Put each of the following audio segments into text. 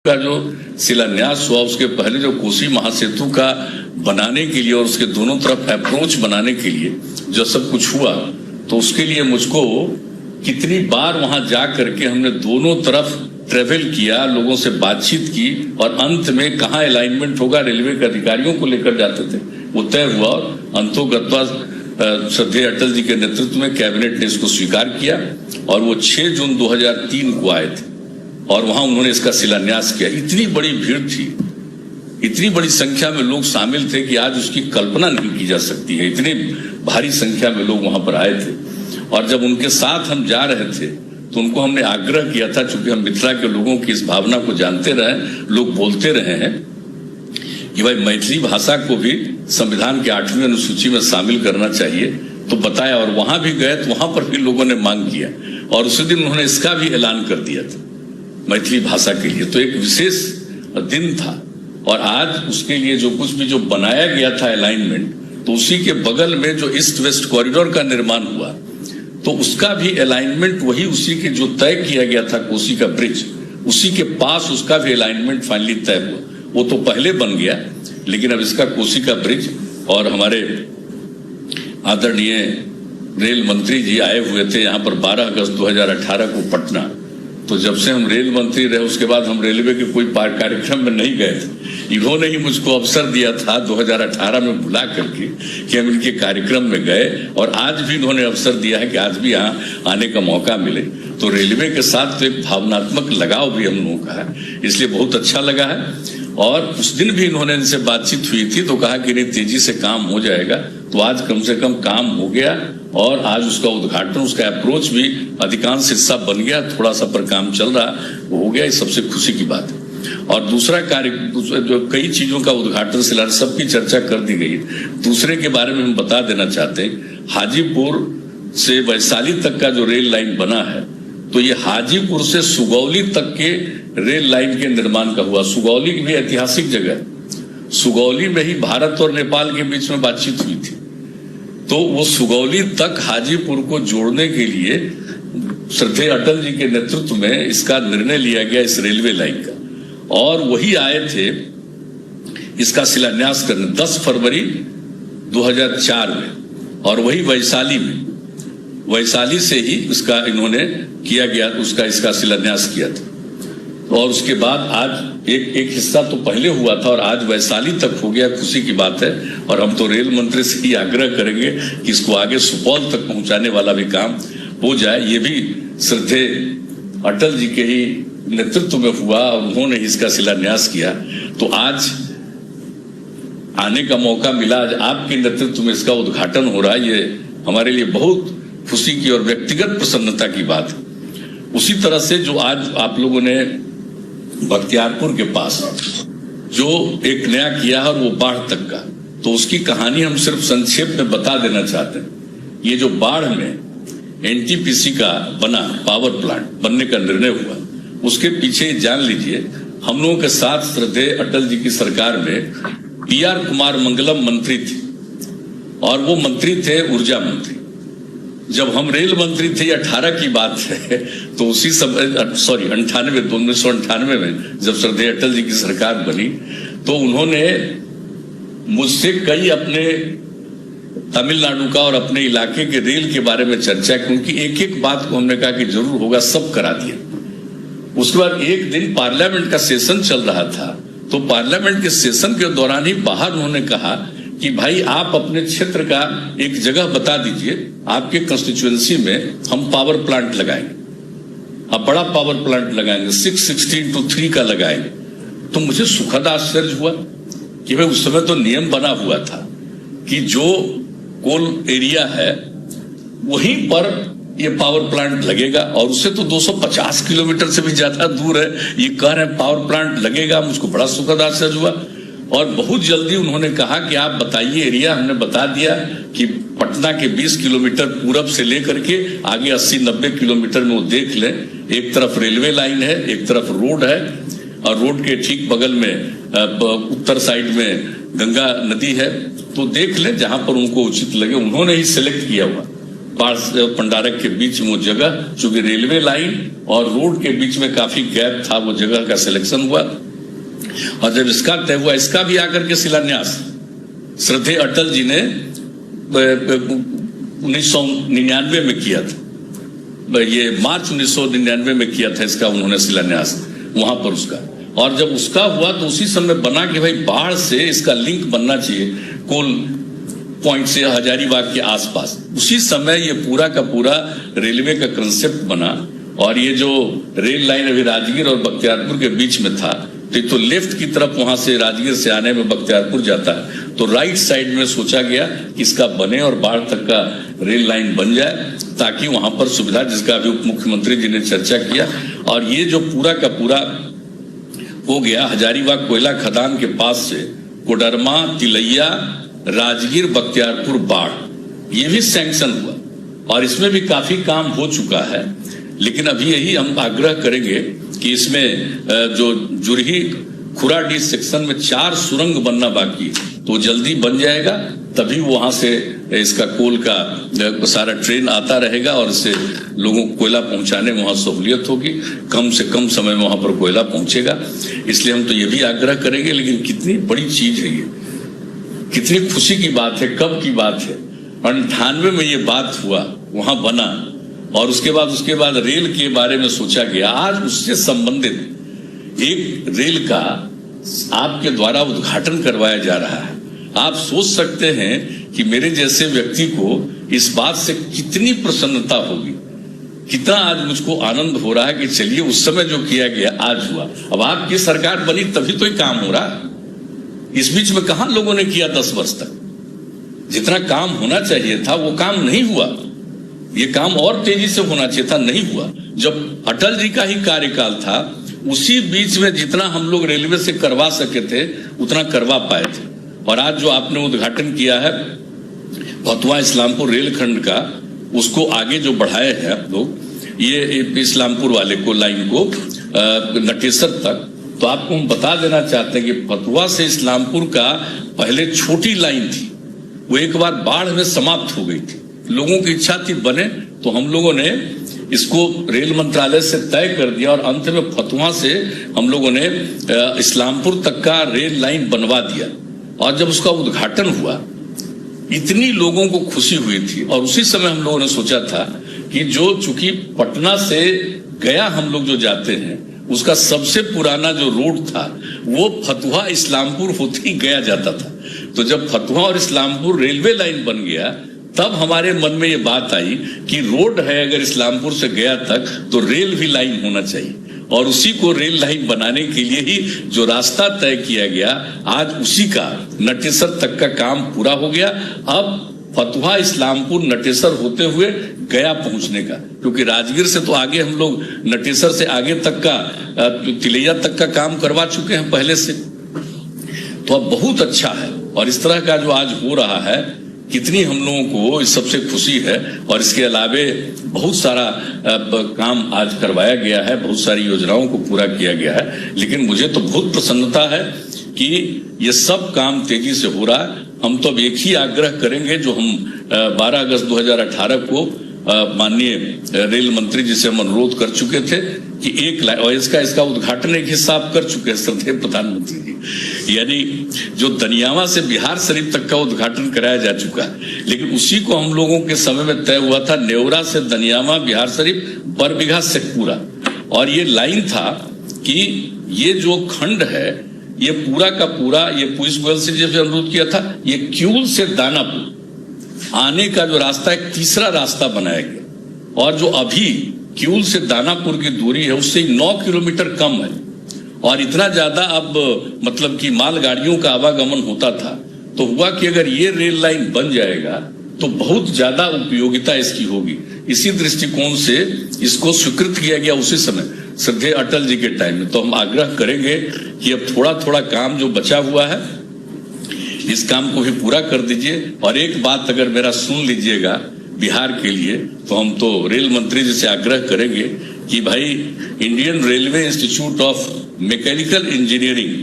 का जो शिलान्यास हुआ उसके पहले जो कोसी महासेतु का बनाने के लिए और उसके दोनों तरफ अप्रोच बनाने के लिए जो सब कुछ हुआ, तो उसके लिए मुझको कितनी बार वहां जा करके हमने दोनों तरफ ट्रेवल किया, लोगों से बातचीत की और अंत में कहाँ अलाइनमेंट होगा रेलवे के अधिकारियों को लेकर जाते थे वो तय हुआ और अंतोगत्वा श्रद्धेय अटल जी के नेतृत्व में कैबिनेट ने इसको स्वीकार किया और वो 6 जून 2003 को आए थे और वहां उन्होंने इसका शिलान्यास किया। इतनी बड़ी भीड़ थी, इतनी बड़ी संख्या में लोग शामिल थे कि आज उसकी कल्पना नहीं की जा सकती है। इतनी भारी संख्या में लोग वहां पर आए थे और जब उनके साथ हम जा रहे थे तो उनको हमने आग्रह किया था, चूंकि हम मिथिला के लोगों की इस भावना को जानते रहे, लोग बोलते रहे हैं कि भाई मैथिली भाषा को भी संविधान के 8वीं अनुसूची में शामिल करना चाहिए, तो बताया और वहां भी गए तो वहां पर भी लोगों ने मांग किया और उसी दिन उन्होंने इसका भी ऐलान कर दिया था मैथिली भाषा के लिए। तो एक विशेष दिन था और आज उसके लिए जो कुछ भी जो बनाया गया था अलाइनमेंट, तो उसी के बगल में जो ईस्ट वेस्ट कॉरिडोर का निर्माण हुआ तो उसका भी अलाइनमेंट वही उसी के जो तय किया गया था कोसी का ब्रिज, उसी के पास उसका भी अलाइनमेंट फाइनली तय हुआ। वो तो पहले बन गया लेकिन अब इसका कोसी का ब्रिज, और हमारे आदरणीय रेल मंत्री जी आए हुए थे यहाँ पर 12 अगस्त 2018 को पटना। तो जब से हम रेल मंत्री रहे उसके बाद हम रेलवे के कोई कार्यक्रम में नहीं गए थे। इन्होंने ही मुझको अवसर दिया था 2018 में बुला करके कि हम इनके कार्यक्रम में गए और आज भी इन्होंने अवसर दिया है कि आज भी यहाँ आने का मौका मिले। तो रेलवे के साथ तो एक भावनात्मक लगाव भी हम लोगों का है, इसलिए बहुत अच्छा लगा है। और उस दिन भी इन्होंने इनसे बातचीत हुई थी तो कहा कि नहीं तेजी से काम हो जाएगा, तो आज कम से कम काम हो गया और आज उसका उद्घाटन, उसका अप्रोच भी अधिकांश हिस्सा बन गया, थोड़ा सा पर काम चल रहा हो गया, ये सबसे खुशी की बात है। और दूसरा कार्य जो कई चीजों का उद्घाटन शिलान्यास सबकी चर्चा कर दी गई। दूसरे के बारे में हम बता देना चाहते हैं, हाजीपुर से वैशाली तक का जो रेल लाइन बना है, तो ये हाजीपुर से सुगौली तक के रेल लाइन के निर्माण का हुआ। सुगौली भी ऐतिहासिक जगह है, सुगौली में ही भारत और नेपाल के बीच में बातचीत हुई थी, तो वो सुगौली तक हाजीपुर को जोड़ने के लिए श्रद्धेय अटल जी के नेतृत्व में इसका निर्णय लिया गया इस रेलवे लाइन का, और वही आए थे इसका शिलान्यास करने 10 फरवरी 2004 में, और वही वैशाली में, वैशाली से ही इसका इन्होंने किया गया, उसका इसका शिलान्यास किया था। और उसके बाद आज एक हिस्सा तो पहले हुआ था और आज वैशाली तक हो गया, खुशी की बात है। और हम तो रेल मंत्री से ही आग्रह करेंगे कि इसको आगे सुपौल तक पहुंचाने वाला भी काम हो जाए। ये भी श्रद्धेय अटल जी के ही नेतृत्व में हुआ और उन्होंने इसका शिलान्यास किया, तो आज आने का मौका मिला, आज आपके नेतृत्व में इसका उद्घाटन हो रहा है। ये हमारे लिए बहुत खुशी की और व्यक्तिगत प्रसन्नता की बात है। उसी तरह से जो आज आप लोगों ने बख्तियारपुर के पास जो एक नया किया है वो बाढ़ तक का, तो उसकी कहानी हम सिर्फ संक्षेप में बता देना चाहते हैं। ये जो बाढ़ में एनटीपीसी का बना पावर प्लांट बनने का निर्णय हुआ, उसके पीछे जान लीजिए हम लोगों के साथ श्रद्धेय अटल जी की सरकार में PR कुमार मंगलम मंत्री थे और वो मंत्री थे ऊर्जा मंत्री। जब हम रेल मंत्री थे, 18 की बात है, तो उसी समय 1998 में जब श्रद्धेय अटल जी की सरकार बनी तो उन्होंने मुझसे कई अपने तमिलनाडु का और अपने इलाके के रेल के बारे में चर्चा की, उनकी एक एक बात को हमने कहा कि जरूर होगा, सब करा दिया। उसके बाद एक दिन पार्लियामेंट का सेशन चल रहा था, तो पार्लियामेंट के सेशन के दौरान ही बाहर उन्होंने कहा कि भाई आप अपने क्षेत्र का एक जगह बता दीजिए, आपके कंस्टिट्यूएंसी में हम पावर प्लांट लगाएंगे, अब बड़ा पावर प्लांट लगाएंगे, 616:3 का लगाएंगे। तो मुझे सुखद आश्चर्य हुआ कि भाई उस समय तो नियम बना हुआ था कि जो कोल एरिया है वहीं पर ये पावर प्लांट लगेगा, और उससे तो 250 किलोमीटर से भी ज्यादा दूर है, ये कह रहे हैं पावर प्लांट लगेगा। मुझको बड़ा सुखद आश्चर्य हुआ और बहुत जल्दी उन्होंने कहा कि आप बताइए एरिया। हमने बता दिया कि पटना के 20 किलोमीटर पूरब से लेकर के आगे 80-90 किलोमीटर में वो देख लें, एक तरफ रेलवे लाइन है, एक तरफ रोड है, और रोड के ठीक बगल में उत्तर साइड में गंगा नदी है, तो देख लें जहां पर उनको उचित लगे। उन्होंने ही सिलेक्ट किया हुआ पंडारक के बीच में वो जगह, चूंकि रेलवे लाइन और रोड के बीच में काफी गैप था, वो जगह का सिलेक्शन हुआ। और जब इसका तय हुआ, इसका भी आकर के शिलान्यास श्रद्धेय अटल जी ने 1999 में किया था। ये मार्च 1999 में किया था इसका उन्होंने शिलान्यास वहां पर उसका। और जब उसका हुआ तो उसी समय बना कि भाई बाढ़ से इसका लिंक बनना चाहिए कोल पॉइंट से हजारीबाग के आसपास। उसी समय ये पूरा का पूरा रेलवे का कंसेप्ट बना। और ये जो रेल लाइन अभी राजगीर और बख्तियारपुर के बीच में था, तो लेफ्ट की तरफ वहां से राजगीर से आने में बख्तियारपुर जाता है, तो राइट साइड में सोचा गया कि इसका बने और बाढ़ तक का रेल लाइन बन जाए, ताकि वहां पर सुविधा, जिसका अभी उप मुख्यमंत्री जी ने चर्चा किया। और ये जो पूरा का पूरा हो गया हजारीबाग कोयला खदान के पास से कोडरमा, तिलैया, राजगीर, बख्तियारपुर, बाढ़, ये भी सैंक्शन हुआ और इसमें भी काफी काम हो चुका है। लेकिन अभी यही हम आग्रह करेंगे कि इसमें जो जुरही खुराडी सेक्शन में 4 सुरंग बनना बाकी है, तो जल्दी बन जाएगा, तभी वहां से इसका कोल का सारा ट्रेन आता रहेगा और इससे लोगों को कोयला पहुंचाने में वहां सहूलियत होगी, कम से कम समय में वहां पर कोयला पहुंचेगा। इसलिए हम तो ये भी आग्रह करेंगे। लेकिन कितनी बड़ी चीज है ये, कितनी खुशी की बात है, कब की बात है, 98 में ये बात हुआ, वहां बना, और उसके बाद रेल के बारे में सोचा गया। आज उससे संबंधित एक रेल का आपके द्वारा उद्घाटन करवाया जा रहा है। आप सोच सकते हैं कि मेरे जैसे व्यक्ति को इस बात से कितनी प्रसन्नता होगी, कितना आज मुझको आनंद हो रहा है कि चलिए उस समय जो किया गया आज हुआ। अब आपकी सरकार बनी तभी तो ये काम हो रहा है। इस बीच में कहां लोगों ने किया 10 वर्ष तक? जितना काम होना चाहिए था वो काम नहीं हुआ। ये काम और तेजी से होना चाहिए था, नहीं हुआ। जब अटल जी का ही कार्यकाल था, उसी बीच में जितना हम लोग रेलवे से करवा सके थे उतना करवा पाए थे। और आज जो आपने उद्घाटन किया है फतुहा इस्लामपुर रेलखंड का, उसको आगे जो बढ़ाए हैं आप लोग, ये इस्लामपुर वाले को लाइन को नटेसर तक, तो आपको हम बता देना चाहते हैं कि फतुहा से इस्लामपुर का पहले छोटी लाइन थी, वो एक बार बाढ़ में समाप्त हो गई थी। लोगों की इच्छा थी बने, तो हम लोगों ने इसको रेल मंत्रालय से तय कर दिया और अंत में फतुहा से हम लोगों ने इस्लामपुर तक का रेल लाइन बनवा दिया। और जब उसका उद्घाटन हुआ, इतनी लोगों को खुशी हुई थी। और उसी समय हम लोगों ने सोचा था कि जो चूंकि पटना से गया हम लोग जो जाते हैं, उसका सबसे पुराना जो रोड था वो फतुहा इस्लामपुर होते ही गया जाता था। तो जब फतुहा और इस्लामपुर रेलवे लाइन बन गया, तब हमारे मन में ये बात आई कि रोड है अगर इस्लामपुर से गया तक, तो रेल भी लाइन होना चाहिए। और उसी को रेल लाइन बनाने के लिए ही जो रास्ता तय किया गया, आज उसी का नटेसर तक का काम पूरा हो गया। अब फतुहा इस्लामपुर नटेसर होते हुए गया पहुंचने का, क्योंकि राजगीर से तो आगे हम लोग नटेसर से आगे तक का तिलैया तक का काम करवा चुके हैं पहले से। तो अब बहुत अच्छा है। और इस तरह का जो आज हो रहा है, कितनी हम लोगों को इस सबसे खुशी है। और इसके अलावे बहुत सारा काम आज करवाया गया है, बहुत सारी योजनाओं को पूरा किया गया है। लेकिन मुझे तो बहुत प्रसन्नता है कि ये सब काम तेजी से हो रहा है। हम तो अब एक ही आग्रह करेंगे, जो हम 12 अगस्त 2018 को माननीय रेल मंत्री जी से हम अनुरोध कर चुके थे कि एक लाइन, और इसका उद्घाटन एक हिसाब कर चुके हैं श्रद्धेय प्रधानमंत्री जी। यानी जो दनियावा से बिहार शरीफ तक का उद्घाटन कराया जा चुका है, लेकिन उसी को हम लोगों के समय में तय हुआ था नेवरा से दनियावा, बिहार शरीफ, बरबीघा से पूरा। और ये लाइन था कि ये जो खंड है, ये पूरा का पूरा, ये पीयूष गोयल से जैसे अनुरोध किया था, ये क्यूल से दानापुर आने का जो रास्ता, एक तीसरा रास्ता बनाया गया। और जो अभी क्यूल से दानापुर की दूरी है, उससे 9 किलोमीटर कम है। और इतना ज्यादा अब मतलब कि मालगाड़ियों का आवागमन होता था। तो हुआ कि अगर ये रेल लाइन बन जाएगा तो बहुत ज्यादा उपयोगिता इसकी होगी। इसी दृष्टिकोण से इसको स्वीकृत किया गया उसी समय श्रद्धेय अटल जी के टाइम में। तो हम आग्रह करेंगे कि अब थोड़ा थोड़ा काम जो बचा हुआ है, इस काम को भी पूरा कर दीजिए। और एक बात अगर मेरा सुन लीजिएगा बिहार के लिए, तो हम तो रेल मंत्री जी से आग्रह करेंगे कि भाई Indian railway institute of mechanical engineering,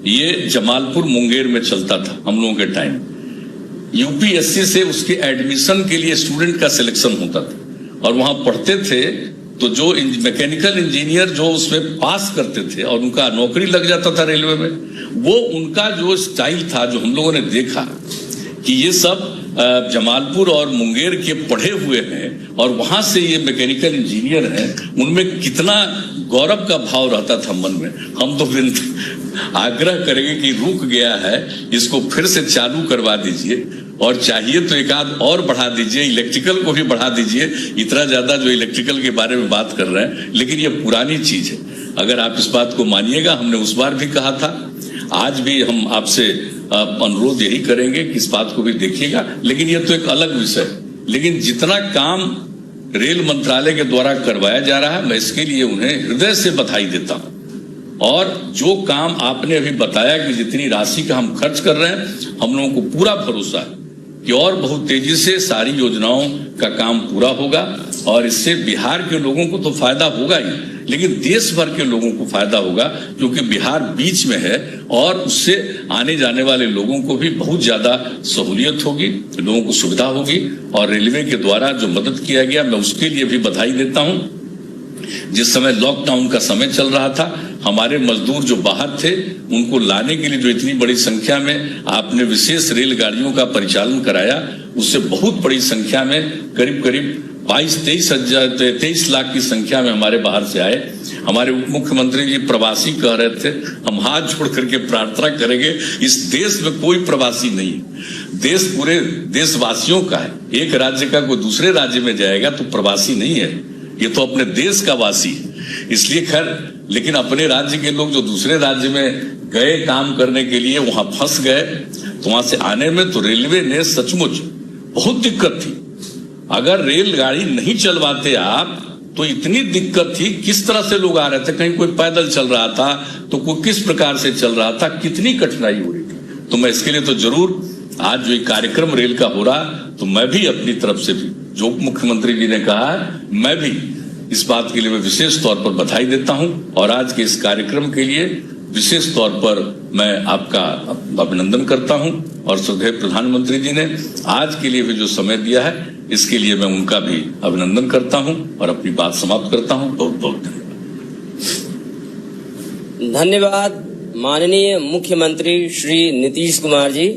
ये जमालपुर मुंगेर में चलता था हम लोगों के टाइम। यूपीएससी से उसके एडमिशन के लिए स्टूडेंट का सिलेक्शन होता था और वहां पढ़ते थे, तो जो मैकेनिकल इंजीनियर जो उसमें पास करते थे और उनका नौकरी लग जाता था रेलवे में, वो उनका जो स्टाइल था, जो हम लोगों ने देखा कि ये सब जमालपुर और मुंगेर के पढ़े हुए हैं और वहां से ये मैकेनिकल इंजीनियर हैं, उनमें कितना गौरव का भाव रहता था मन में। हम तो आग्रह करेंगे कि रुक गया है, इसको फिर से चालू करवा दीजिए और चाहिए तो एक आध और बढ़ा दीजिए, इलेक्ट्रिकल को भी बढ़ा दीजिए। इतना ज्यादा जो इलेक्ट्रिकल के बारे में बात कर रहे हैं, लेकिन ये पुरानी चीज है। अगर आप इस बात को मानिएगा, हमने उस बार भी कहा था, आज भी हम आपसे अनुरोध यही करेंगे कि इस बात को भी देखिएगा। लेकिन ये तो एक अलग विषय, लेकिन जितना काम रेल मंत्रालय के द्वारा करवाया जा रहा है, मैं इसके लिए उन्हें हृदय से बधाई देता हूं। और जो काम आपने अभी बताया कि जितनी राशि का हम खर्च कर रहे हैं, हम लोगों को पूरा भरोसा है कि और बहुत तेजी से सारी योजनाओं का काम पूरा होगा और इससे बिहार के लोगों को तो फायदा होगा ही, लेकिन देश भर के लोगों को फायदा होगा, क्योंकि बिहार बीच में है और उससे आने जाने वाले लोगों को भी बहुत ज्यादा सहूलियत होगी, लोगों को सुविधा होगी। और रेलवे के द्वारा जो मदद किया गया, मैं उसके लिए भी बधाई देता हूं। जिस समय लॉकडाउन का समय चल रहा था, हमारे मजदूर जो बाहर थे, उनको लाने के लिए जो इतनी बड़ी संख्या में आपने विशेष रेलगाड़ियों का परिचालन कराया, उससे बहुत बड़ी संख्या में करीब 22-23 लाख की संख्या में हमारे बाहर से आए। हमारे उप मुख्यमंत्री जी प्रवासी कह रहे थे, हम हाथ जोड़ करके प्रार्थना करेंगे, इस देश में कोई प्रवासी नहीं है, देश पूरे देशवासियों का है। एक राज्य का कोई दूसरे राज्य में जाएगा तो प्रवासी नहीं है, ये तो अपने देश का वासी है। इसलिए खैर, लेकिन अपने राज्य के लोग जो दूसरे राज्य में गए काम करने के लिए, वहां फंस गए, तो वहां से आने में तो रेलवे ने सचमुच बहुत दिक्कत थी। अगर रेलगाड़ी नहीं चलवाते आप, तो इतनी दिक्कत थी, किस तरह से लोग आ रहे थे, कहीं कोई पैदल चल रहा था तो कोई किस प्रकार से चल रहा था, कितनी कठिनाई हो रही थी। तो मैं इसके लिए तो जरूर, आज जो कार्यक्रम रेल का हो रहा, तो मैं भी अपनी तरफ से भी, जो मुख्यमंत्री जी ने कहा है, मैं भी इस बात के लिए मैं विशेष तौर पर बधाई देता हूं। और आज के इस कार्यक्रम के लिए विशेष तौर पर मैं आपका अभिनंदन करता हूं। और श्रद्धेय प्रधानमंत्री जी ने आज के लिए भी जो समय दिया है, इसके लिए मैं उनका भी अभिनंदन करता हूं और अपनी बात समाप्त करता हूं। बहुत बहुत धन्यवाद। धन्यवाद माननीय मुख्यमंत्री श्री नीतीश कुमार जी।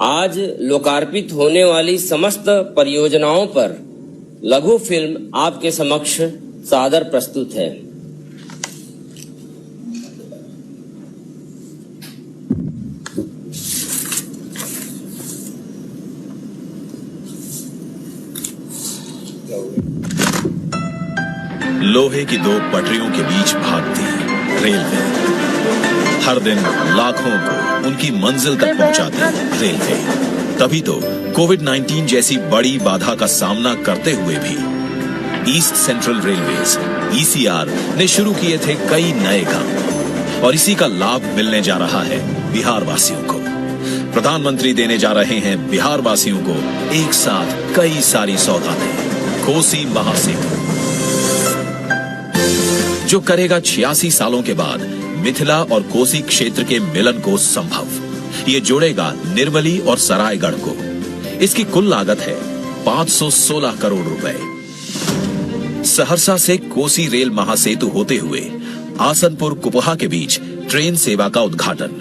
आज लोकार्पित होने वाली समस्त परियोजनाओं पर लघु फिल्म आपके समक्ष सादर प्रस्तुत है। लोहे की दो पटरियों के बीच भागती रेलवे, हर दिन लाखों को उनकी मंजिल तक पहुंचाती रेलवे। तभी तो कोविड-19 जैसी बड़ी बाधा का सामना करते हुए भी ईस्ट सेंट्रल रेलवेज (ECR) ने शुरू किए थे कई नए काम, और इसी का लाभ मिलने जा रहा है बिहार वासियों को। प्रधानमंत्री देने जा रहे हैं बिहार वासियों को एक साथ कई सारी सौगातें। कोसी महासेतु, जो करेगा 86 सालों के बाद मिथिला और कोसी क्षेत्र के मिलन को संभव। ये जोड़ेगा निर्मली और सरायगढ़ को। इसकी कुल लागत है 516 करोड़ रुपए। सहरसा से कोसी रेल महासेतु होते हुए आसनपुर कुपहा के बीच ट्रेन सेवा का उद्घाटन।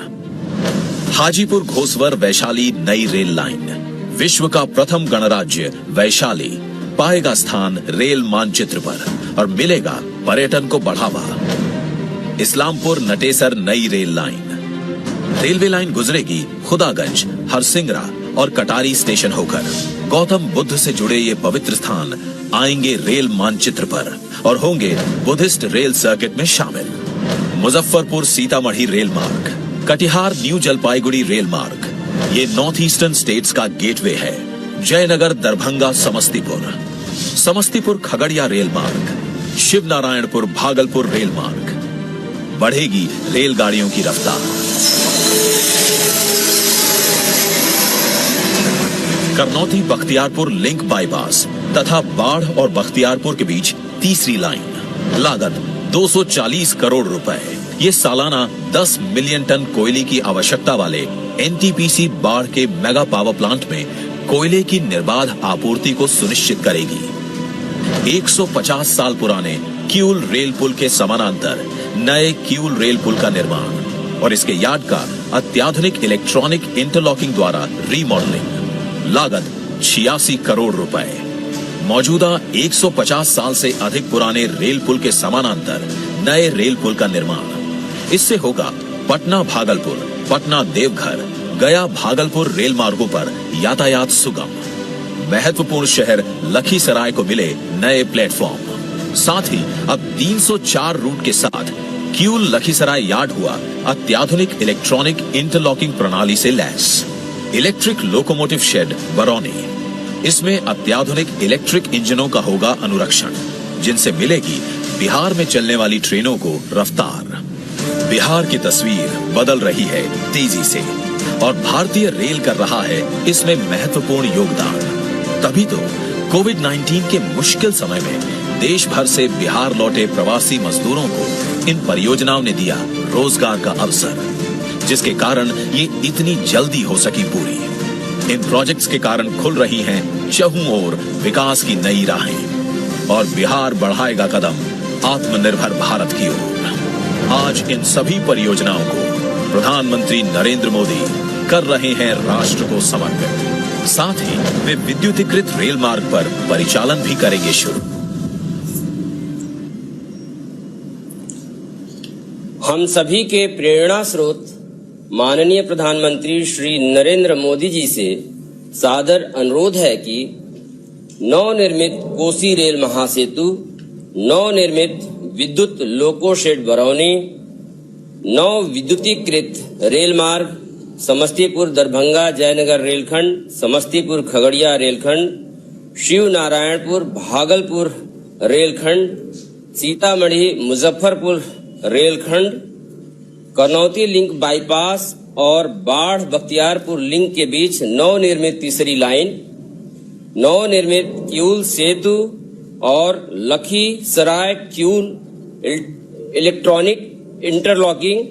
हाजीपुर घोसवर वैशाली नई रेल लाइन, विश्व का प्रथम गणराज्य वैशाली पाएगा स्थान रेल मानचित्र पर और मिलेगा पर्यटन को बढ़ावा। इस्लामपुर नटेसर नई रेल लाइन, रेलवे लाइन गुजरेगी खुदागंज, हरसिंगरा और कटारी स्टेशन होकर। गौतम बुद्ध से जुड़े ये पवित्र स्थान आएंगे रेल मानचित्र पर और होंगे बुद्धिस्ट रेल सर्किट में शामिल। मुजफ्फरपुर सीतामढ़ी रेल मार्ग, कटिहार न्यू जलपाईगुड़ी रेल मार्ग, ये नॉर्थ ईस्टर्न स्टेट्स का गेटवे है। जयनगर दरभंगा समस्तीपुर, समस्तीपुर खगड़िया रेल मार्ग, शिवनारायणपुर भागलपुर रेल मार्ग। बढ़ेगी रेलगाड़ियों की रफ्तार। करनौती बख्तियारपुर लिंक बाईपास तथा बाढ़ और बख्तियारपुर के बीच तीसरी लाइन, लागत 240 करोड़ रुपए। ये सालाना 10 मिलियन टन कोयले की आवश्यकता वाले एनटीपीसी बाढ़ के मेगा पावर प्लांट में कोयले की निर्बाध आपूर्ति को सुनिश्चित करेगी। 150 साल पुराने किऊल रेल पुल के समानांतर नए किऊल रेल पुल का निर्माण और इसके यार्ड का अत्याधुनिक इलेक्ट्रॉनिक इंटरलॉकिंग द्वारा रीमॉडलिंग। लागत 86 करोड़ रुपए। मौजूदा 150 साल से अधिक पुराने रेल पुल के समानांतर नए रेल पुल का निर्माण। इससे होगा पटना भागलपुर, पटना देवघर, गया भागलपुर रेल मार्गों पर यातायात सुगम। महत्वपूर्ण शहर लखीसराय को मिले नए प्लेटफॉर्म। साथ ही अब 304 रूट के साथ किऊल लखीसराय यार्ड हुआ अत्याधुनिक इलेक्ट्रॉनिक इंटरलॉकिंग प्रणाली से लैस। Electric locomotive shed Barauni. इसमें अत्याधुनिक इलेक्ट्रिक इंजनों का होगा अनुरक्षण, जिनसे मिलेगी बिहार में चलने वाली ट्रेनों को रफ्तार। बिहार की तस्वीर बदल रही है तेजी से और भारतीय रेल कर रहा है इसमें महत्वपूर्ण योगदान। तभी तो कोविड-19 के मुश्किल समय में देश भर से बिहार लौटे प्रवासी मजदूरों को इन परियोजनाओं ने दिया रोजगार का अवसर, जिसके कारण ये इतनी जल्दी हो सकी पूरी। इन प्रोजेक्ट्स के कारण खुल रही हैं चहुं ओर विकास की नई राहें और बिहार बढ़ाएगा कदम आत्मनिर्भर भारत की ओर। आज इन सभी परियोजनाओं को प्रधानमंत्री नरेंद्र मोदी कर रहे हैं राष्ट्र को समर्पित। साथ ही वे विद्युतीकृत रेल मार्ग पर परिचालन भी करेंगे शुरू। हम सभी के प्रेरणा स्रोत माननीय प्रधानमंत्री श्री नरेंद्र मोदी जी से सादर अनुरोध है कि नवनिर्मित कोसी रेल महासेतु, नवनिर्मित विद्युत लोको शेड बरौनी, नव विद्युतीकृत रेल मार्ग समस्तीपुर दरभंगा जयनगर रेलखंड, समस्तीपुर खगड़िया रेलखंड, शिव नारायणपुर भागलपुर रेलखंड, सीतामढ़ी मुजफ्फरपुर रेलखंड, करनौती लिंक बाईपास और बाढ़ बख्तियारपुर लिंक के बीच नवनिर्मित तीसरी लाइन, नवनिर्मित किऊल सेतु और लखीसराय किऊल इलेक्ट्रॉनिक इंटरलॉकिंग,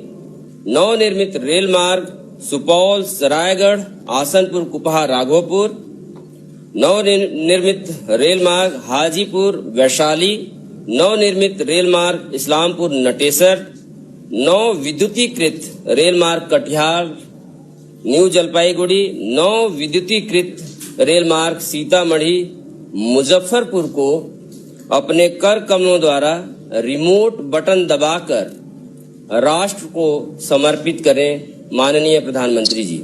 नवनिर्मित रेल मार्ग सुपौल सरायगढ़ आसनपुर कुपहा राघोपुर, नवनिर्मित रेल मार्ग हाजीपुर वैशाली, नवनिर्मित रेल मार्ग इस्लामपुर नटेसर, नव विद्युतीकृत रेल मार्ग कटिहार न्यू जलपाईगुड़ी, नव विद्युतीकृत रेल मार्ग सीतामढ़ी मुजफ्फरपुर को अपने कर कमलों द्वारा रिमोट बटन दबाकर राष्ट्र को समर्पित करें। माननीय प्रधानमंत्री जी।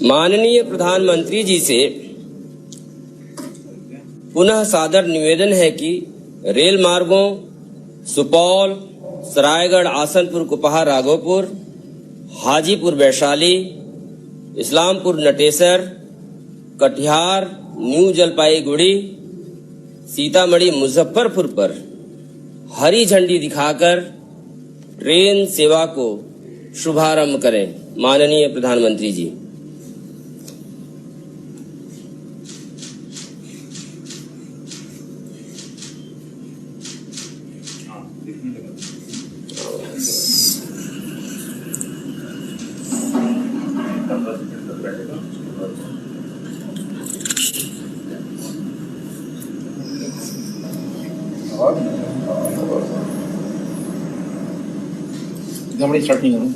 माननीय प्रधानमंत्री जी से पुनः सादर निवेदन है कि रेल मार्गों सुपौल सरायगढ़ आसनपुर कुपहा राघोपुर, हाजीपुर वैशाली, इस्लामपुर नटेसर, कटिहार न्यू जलपाईगुड़ी, सीतामढ़ी मुजफ्फरपुर पर हरी झंडी दिखाकर ट्रेन सेवा को शुभारंभ करें। माननीय प्रधानमंत्री जी। बड़ी स्टार्टिंग है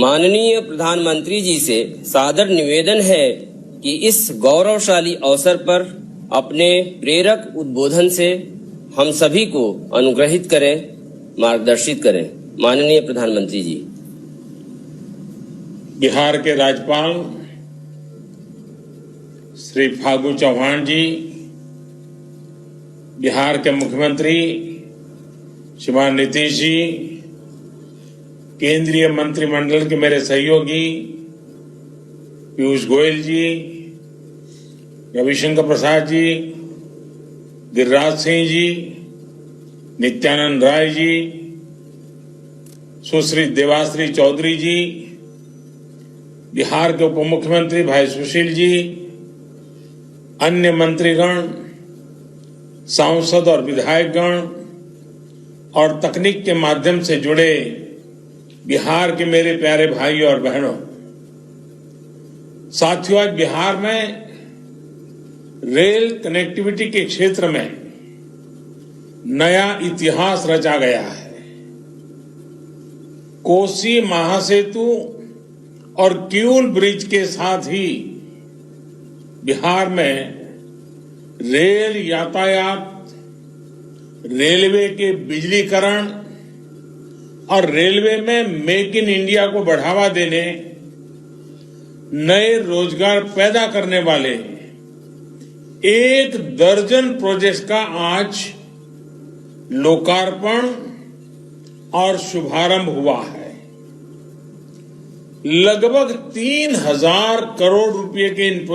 माननीय प्रधानमंत्री जी से सादर निवेदन है कि इस गौरवशाली अवसर पर अपने प्रेरक उद्बोधन से हम सभी को अनुग्रहित करें, मार्गदर्शित करें। माननीय प्रधानमंत्री जी। बिहार के राज्यपाल श्री फागू चौहान जी, बिहार के मुख्यमंत्री श्रीमान नीतीश जी, केंद्रीय मंत्रिमंडल के मेरे सहयोगी पीयूष गोयल जी, रविशंकर प्रसाद जी, गिरिराज सिंह जी, नित्यानंद राय जी, सुश्री देवाश्री चौधरी जी, बिहार के उप मुख्यमंत्री भाई सुशील जी, अन्य मंत्रीगण, सांसद और विधायकगण और तकनीक के माध्यम से जुड़े बिहार के मेरे प्यारे भाई और बहनों, साथियों, आज बिहार में रेल कनेक्टिविटी के क्षेत्र में नया इतिहास रचा गया है। कोसी महासेतु और किऊल ब्रिज के साथ ही बिहार में रेल यातायात, रेलवे के बिजलीकरण और रेलवे में मेक इन इंडिया को बढ़ावा देने, नए रोजगार पैदा करने वाले 1 दर्जन प्रोजेक्ट्स का आज लोकार्पण और शुभारंभ हुआ है। लगभग 3000 करोड़ रुपए के इन